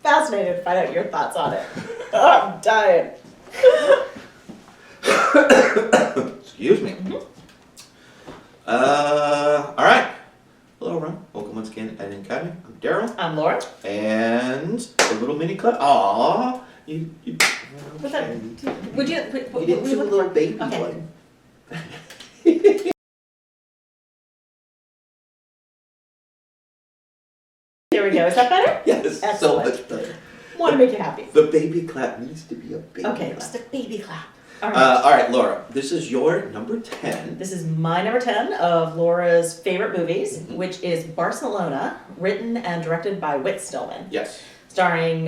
fascinated to find out your thoughts on it. Oh, I'm dying. Excuse me. All right. Hello, everyone. Welcome once again to Editing Academy. I'm Daryl. I'm Laura. And a little mini clip. Aww. You What's that? Would you? You didn't do a little baby one. There we go. Is that better? Yes, Excellent. so much better. Want to make you happy. The baby clap needs to be a baby Okay, clap. just a baby clap. All right. All right, Laura. This is your number 10. This is my number 10 of Laura's favorite movies, which is Barcelona, written and directed by Whit Stillman. Yes. Starring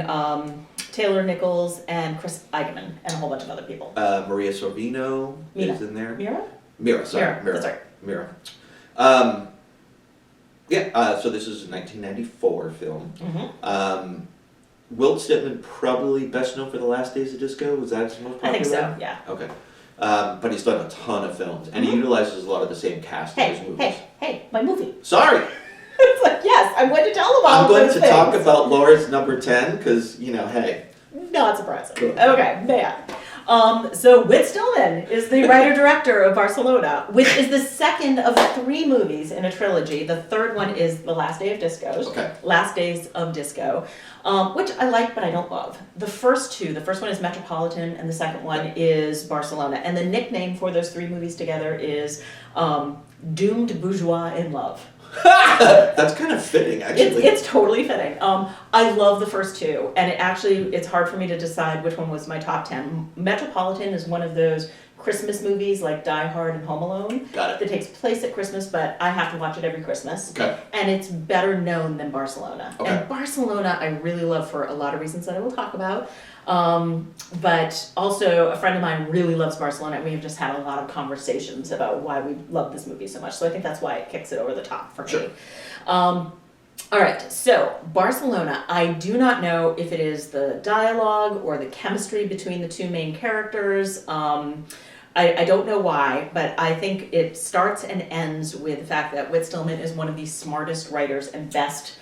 Taylor Nichols and Chris Eigeman and a whole bunch of other people. Maria Sorvino is in there. Mira, sorry. that's right. Mira. So this is a 1994 film. Mm-hmm. Whit Stillman probably best known for The Last Days of Disco. Was that his most popular? I think so, yeah. Okay. But he's done a ton of films, and he utilizes a lot of the same cast as his movies. Hey, my movie. Sorry! It's like, yes, I'm going to tell them all I'm going those to things. talk about Laura's number 10, because, hey. Not surprising. Okay, man. So Whit Stillman is the writer-director of Barcelona, which is the second of 3 movies in a trilogy. The third one is The Last Day of Disco. Okay. Last Days of Disco, which I like but I don't love. The first one is Metropolitan, and the second one is Barcelona. And the nickname for those 3 movies together is Doomed Bourgeois in Love. That's kind of fitting, actually. It's totally fitting. I love the first 2, and it's hard for me to decide which one was my top 10. Metropolitan is one of those Christmas movies like Die Hard and Home Alone. Got it. That takes place at Christmas, but I have to watch it every Christmas. Okay. And it's better known than Barcelona. Okay. And Barcelona I really love for a lot of reasons that I will talk about. But also a friend of mine really loves Barcelona, and we have just had a lot of conversations about why we love this movie so much. So I think that's why it kicks it over the top for me. Sure. All right, so Barcelona, I do not know if it is the dialogue or the chemistry between the 2 main characters. I don't know why, but I think it starts and ends with the fact that Whit Stillman is one of the smartest writers and writes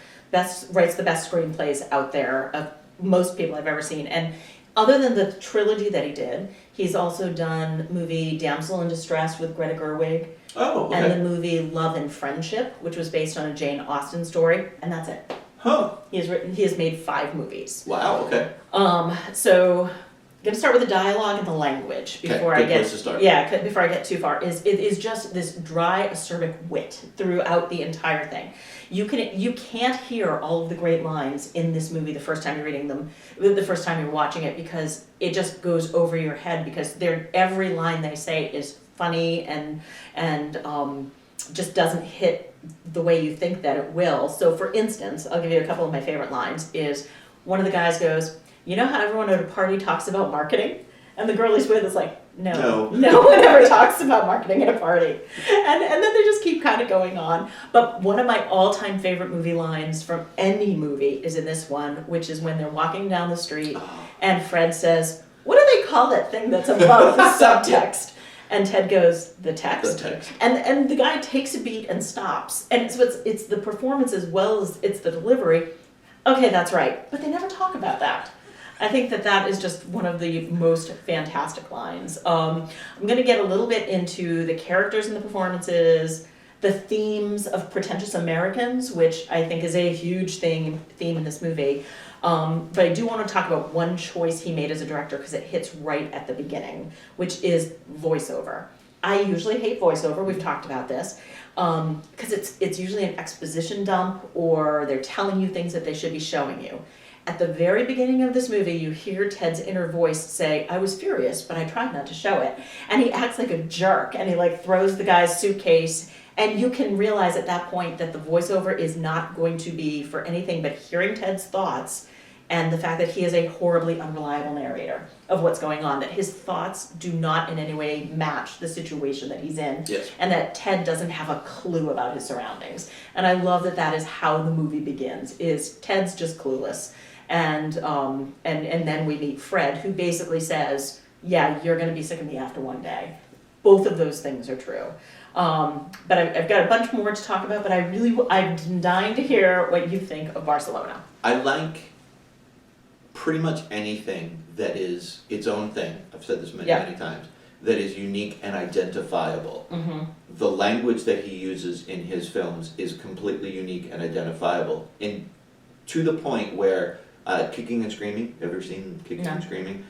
the best screenplays out there of most people I've ever seen. And other than the trilogy that he did, he's also done movie Damsel in Distress with Greta Gerwig. Oh, okay. And the movie Love and Friendship, which was based on a Jane Austen story, and that's it. Huh. He has made 5 movies. Wow, okay. So I'm gonna start with the dialogue and the language before I get place to start. Yeah, before I get too far. It is just this dry, acerbic wit throughout the entire thing. You can't hear all of the great lines in this movie the first time you're reading them, the first time you're watching it, because it just goes over your head, because every line they say is funny and just doesn't hit the way you think that it will. So for instance, I'll give you a couple of my favorite lines. Is one of the guys goes, "You know how everyone at a party talks about marketing?" And the girl he's with is like, no one ever talks about marketing at a party. And then they just keep kind of going on. But one of my all-time favorite movie lines from any movie is in this one, which is when they're walking down the street and Fred says, "What do they call that thing that's above the subtext?" And Ted goes, "The text." The text. And the guy takes a beat and stops. And so it's the performance as well as it's the delivery. Okay, that's right. But they never talk about that. I think that is just one of the most fantastic lines. I'm going to get a little bit into the characters and the performances, the themes of pretentious Americans, which I think is a huge theme in this movie. But I do want to talk about one choice he made as a director, because it hits right at the beginning, which is voiceover. I usually hate voiceover. We've talked about this. Because it's usually an exposition dump, or they're telling you things that they should be showing you. At the very beginning of this movie, you hear Ted's inner voice say, "I was furious, but I tried not to show it." And he acts like a jerk, and he throws the guy's suitcase, and you can realize at that point that the voiceover is not going to be for anything but hearing Ted's thoughts, and the fact that he is a horribly unreliable narrator of what's going on, that his thoughts do not in any way match the situation that he's in, yes. And that Ted doesn't have a clue about his surroundings. And I love that is how the movie begins, is Ted's just clueless. And then we meet Fred, who basically says, "Yeah, you're going to be sick of me after one day." Both of those things are true. But I've got a bunch more to talk about, but I'm dying to hear what you think of Barcelona. I like pretty much anything that is its own thing, I've said this many, Yeah. many times, that is unique and identifiable. Mm-hmm. The language that he uses in his films is completely unique and identifiable, to the point where Kicking and Screaming, ever seen Kicking No. and Screaming?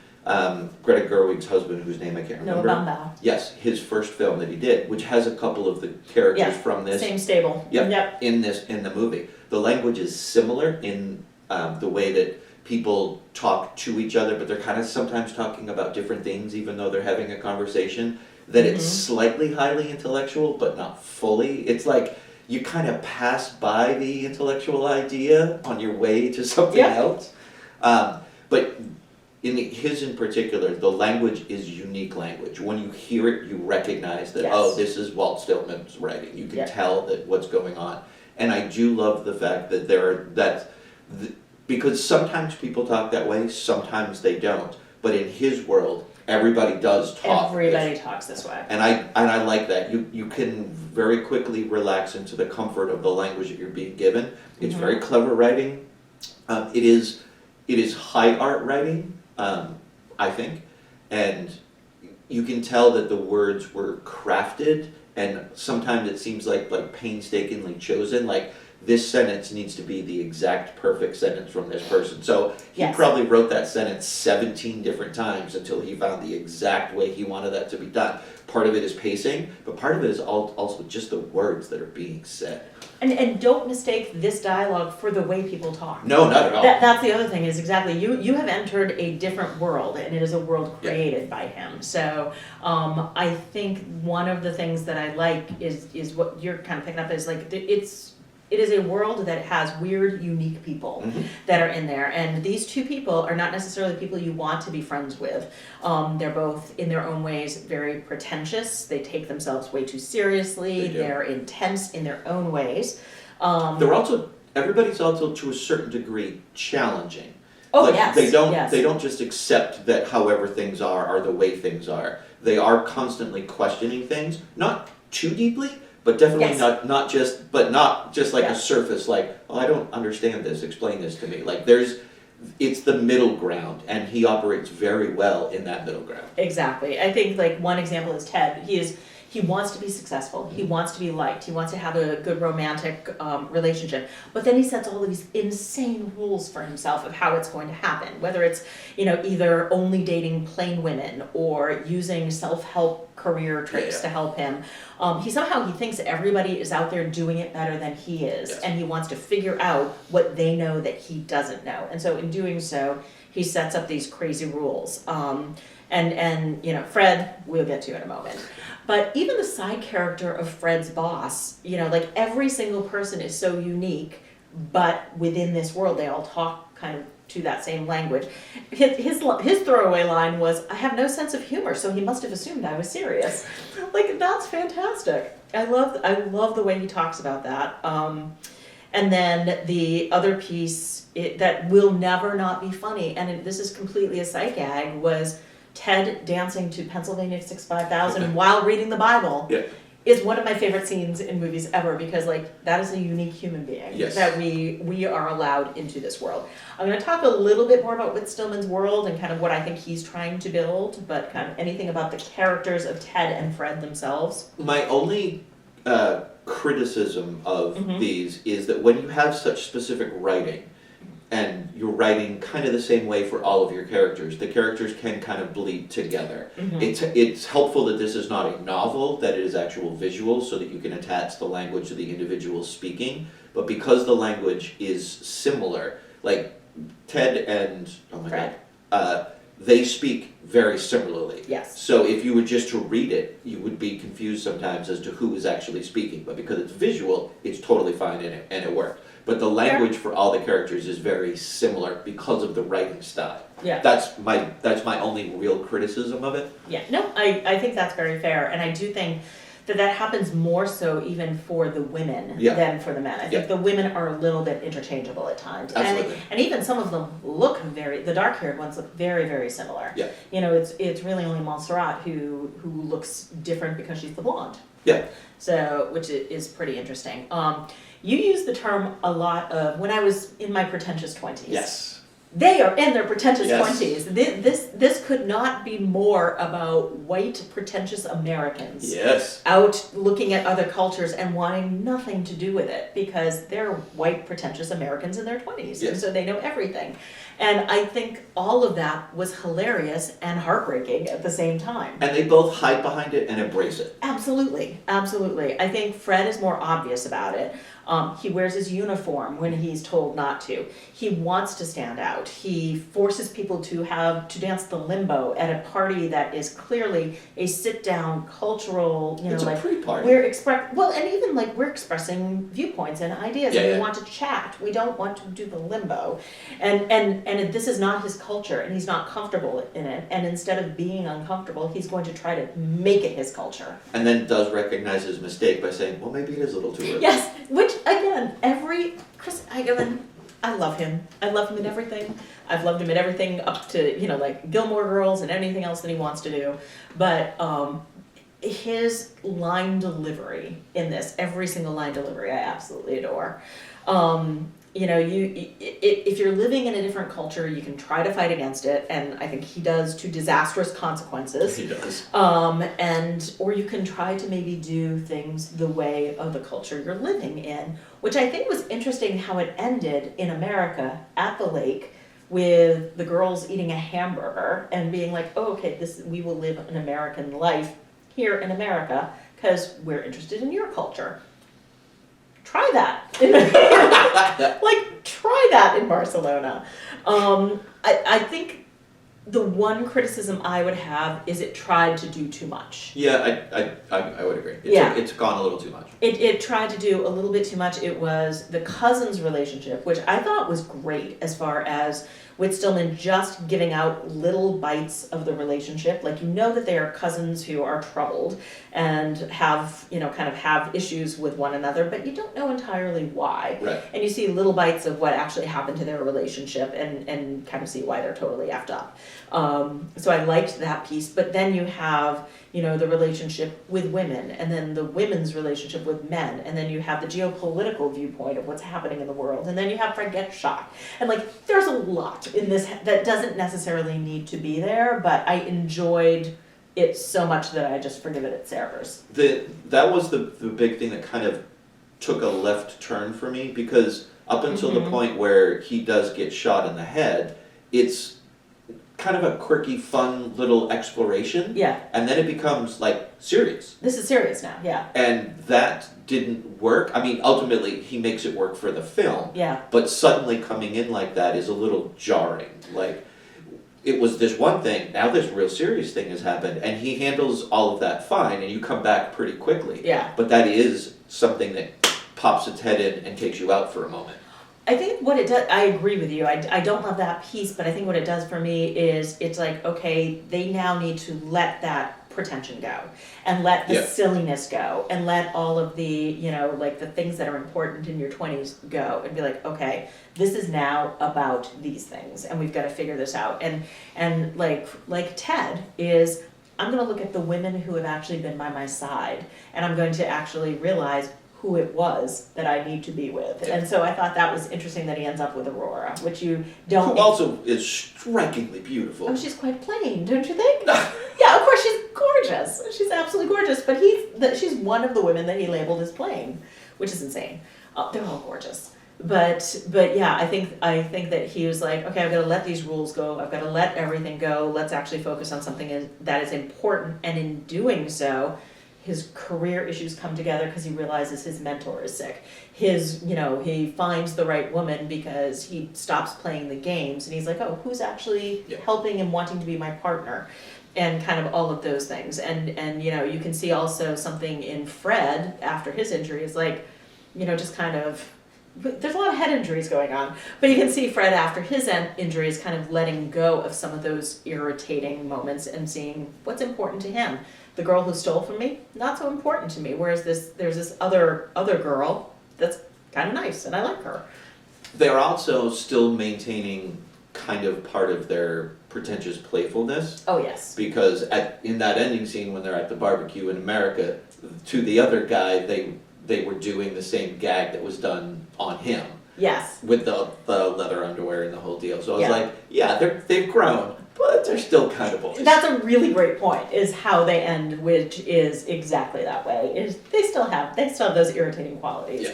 Greta Gerwig's husband, whose name I can't Noah remember. Baumbach. Yes, his first film that he did, which has a couple of the characters Yeah, from this. Same stable. Yep. In the movie. The language is similar in the way that people talk to each other, but they're kind of sometimes talking about different things, even though they're having a conversation. That it's slightly highly intellectual, but not fully. It's like you kind of pass by the intellectual idea on your way to something else. But his in particular, the language is unique language. When you hear it, you recognize that, oh, this is Walt Stillman's writing. You can tell that what's going on. And I do love the fact that because sometimes people talk that way, sometimes they don't. But in his world, everybody does talk. Everybody talks this way. And I like that. You can very quickly relax into the comfort of the language that you're being given. It's very clever writing. It is high art writing, I think, and you can tell that the words were crafted, and sometimes it seems like painstakingly chosen. Like, this sentence needs to be the exact perfect sentence from this person. So he probably wrote that sentence 17 different times until he found the exact way he wanted that to be done. Part of it is pacing, but part of it is also just the words that are being said. And don't mistake this dialogue for the way people talk. No, not at all. That's the other thing, is exactly, you have entered a different world, and it is a world created by him. So I think one of the things that I like is what you're kind of picking up is like, it is a world that has weird, unique people that are in there. And these two people are not necessarily people you want to be friends with. They're both, in their own ways, very pretentious. They take themselves way too seriously. They're intense in their own ways. Everybody's also, to a certain degree, challenging. Oh, like, yes. They don't just accept that however things are the way things are. They are constantly questioning things, not too deeply, but definitely not just like a surface, like, oh, I don't understand this, explain this to me. Like, it's the middle ground, and he operates very well in that middle ground. Exactly. I think like one example is Ted. He wants to be successful. He wants to be liked. He wants to have a good romantic relationship. But then he sets all of these insane rules for himself of how it's going to happen. Whether it's, either only dating plain women or using self-help career tricks to help him. He thinks everybody is out there doing it better than he is. And he wants to figure out what they know that he doesn't know. And so in doing so, he sets up these crazy rules. And Fred, we'll get to in a moment. But even the side character of Fred's boss, like every single person is so unique, but within this world, they all talk kind of to that same language. His throwaway line was, "I have no sense of humor, so he must have assumed I was serious." Like, that's fantastic. I love the way he talks about that. And then the other piece that will never not be funny, and this is completely a sight gag, was Ted dancing to Pennsylvania 65000 while reading the Bible. Is one of my favorite scenes in movies ever, because that is a unique human being that we are allowed into this world. I'm going to talk a little bit more about Whit Stillman's world and kind of what I think he's trying to build, but kind of anything about the characters of Ted and Fred themselves. My only criticism of these is that when you have such specific writing, and you're writing kind of the same way for all of your characters, the characters can kind of bleed together. It's helpful that this is not a novel, that it is actual visual, so that you can attach the language to the individual speaking. But because the language is similar, like Ted and they speak very similarly. Yes. So if you were just to read it, you would be confused sometimes as to who is actually speaking. But because it's visual, it's totally fine and it worked. But the language for all the characters is very similar because of the writing style. That's my only real criticism of it. I think that's very fair, and I do think that happens more so even for the women than for the men. I think the women are a little bit interchangeable at times. Absolutely. And even some of them look the dark-haired ones look very, very similar. It's really only Montserrat who looks different because she's the blonde. So, which is pretty interesting. You use the term a lot of, when I was in my pretentious 20s. They are in their pretentious Yes. 20s. This could not be more about white pretentious Americans Yes. out looking at other cultures and wanting nothing to do with it because they're white pretentious Americans in their 20s, and Yes. so they know everything. And I think all of that was hilarious and heartbreaking at the same time. And they both hide behind it and embrace it. Absolutely, absolutely. I think Fred is more obvious about it. He wears his uniform when he's told not to. He wants to stand out. He forces people to dance the limbo at a party that is clearly a sit-down cultural, It's a pre-party. and even like we're expressing viewpoints and ideas, and we Yeah. want to chat. We don't want to do the limbo, and this is not his culture, and he's not comfortable in it. And instead of being uncomfortable, he's going to try to make it his culture. And then does recognize his mistake by saying, well, maybe it is a little too early. Yes, which again, I love him. I love him in everything. I've loved him in everything up to, like Gilmore Girls and anything else that he wants to do. But his line delivery in this, every single line delivery, I absolutely adore. If you're living in a different culture, you can try to fight against it, and I think he does to disastrous consequences. He does. Or you can try to maybe do things the way of the culture you're living in, which I think was interesting how it ended in America at the lake with the girls eating a hamburger and being like, oh, okay, we will live an American life here in America because we're interested in your culture. Try that. Try that in Barcelona. I think the one criticism I would have is it tried to do too much. Yeah, I would agree. It's gone a little too much. It tried to do a little bit too much. It was the cousins relationship, which I thought was great as far as Whit Stillman just giving out little bites of the relationship. Like, that they are cousins who are troubled and have, kind of have issues with one another, but you don't know entirely why. Right. And you see little bites of what actually happened to their relationship and kind of see why they're totally effed up. So I liked that piece, but then you have, the relationship with women, and then the women's relationship with men, and then you have the geopolitical viewpoint of what's happening in the world, and then you have Fred gets shot. And there's a lot in this that doesn't necessarily need to be there, but I enjoyed it so much that I just forgive it its errors. That was the big thing that kind of took a left turn for me, because up until the point where he does get shot in the head, it's kind of a quirky, fun little exploration. Yeah. And then it becomes serious. This is serious now, yeah. And that didn't work. I mean, ultimately, he makes it work for the film. Yeah. But suddenly coming in like that is a little jarring. It was this one thing, now this real serious thing has happened, and he handles all of that fine, and you come back pretty quickly. Yeah. But that is something that pops its head in and takes you out for a moment. I think what it does, I agree with you. I don't love that piece, but I think what it does for me is it's like, okay, they now need to let that pretension go and let the silliness go and let all of the, the things that are important in your 20s go and be like, okay, this is now about these things and we've got to figure this out. And like Ted is, I'm going to look at the women who have actually been by my side and I'm going to actually realize who it was that I need to be with. Yeah. And so I thought that was interesting that he ends up with Aurora, which you don't... Who also is strikingly beautiful. Oh, she's quite plain, don't you think? Yeah, of course, she's gorgeous. She's absolutely gorgeous, but she's one of the women that he labeled as plain, which is insane. They're all gorgeous. But yeah, I think that he was like, okay, I've got to let these rules go. I've got to let everything go. Let's actually focus on something that is important. And in doing so, his career issues come together because he realizes his mentor is sick. He finds the right woman because he stops playing the games and he's like, oh, who's actually helping and wanting to be my partner? And kind of all of those things. And you can see also something in Fred after his injury is just kind of, there's a lot of head injuries going on, but you can see Fred after his injuries kind of letting go of some of those irritating moments and seeing what's important to him. The girl who stole from me, not so important to me. Whereas there's this other girl that's kind of nice, and I like her. They're also still maintaining kind of part of their pretentious playfulness. Oh yes. Because in that ending scene when they're at the barbecue in America, to the other guy, they were doing the same gag that was done on him. Yes. with the leather underwear and the whole deal. So I was Yeah. like, yeah, they've grown, but they're still kind of boys. That's a really great point, is how they end, which is exactly that way. Is they still have those irritating qualities,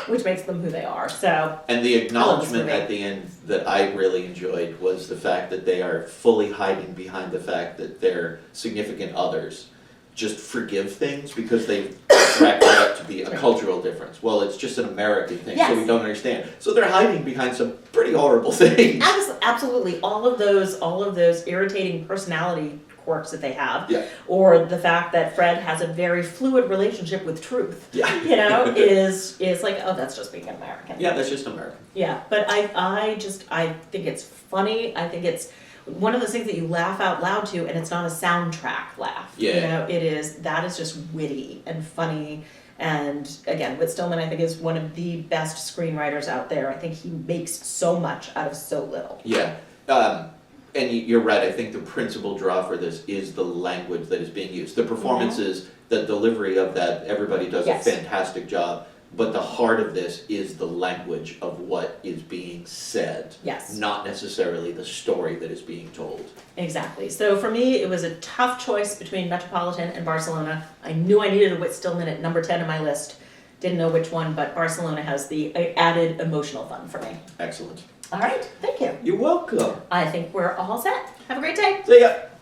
which makes them who they are. So, And the acknowledgement movie. at the end that I really enjoyed was the fact that they are fully hiding behind the fact that their significant others just forgive things because they've cracked it up to be a cultural difference. Well, it's just an American thing, so Yes. we don't understand. So they're hiding behind some pretty horrible things. absolutely, all of those irritating personality quirks that they have, Yeah. or the fact that Fred has a very fluid relationship with truth, Yeah. is like, oh, that's just being an American. Yeah, that's just American. Yeah, but I think it's funny. I think it's one of those things that you laugh out loud to, and it's not a soundtrack laugh. Yeah. That is just witty and funny. And again, Whit Stillman, I think, is one of the best screenwriters out there. I think he makes so much out of so little. Yeah. And you're right, I think the principal draw for this is the language that is being used. The performances, the delivery of that, everybody does Yes. a fantastic job. But the heart of this is the language of what is being said. Yes. Not necessarily the story that is being told. Exactly. So for me, it was a tough choice between Metropolitan and Barcelona. I knew I needed a Whit Stillman at number 10 on my list. Didn't know which one, but Barcelona has the added emotional fun for me. Excellent. All right. Thank you. You're welcome. I think we're all set. Have a great day. See ya.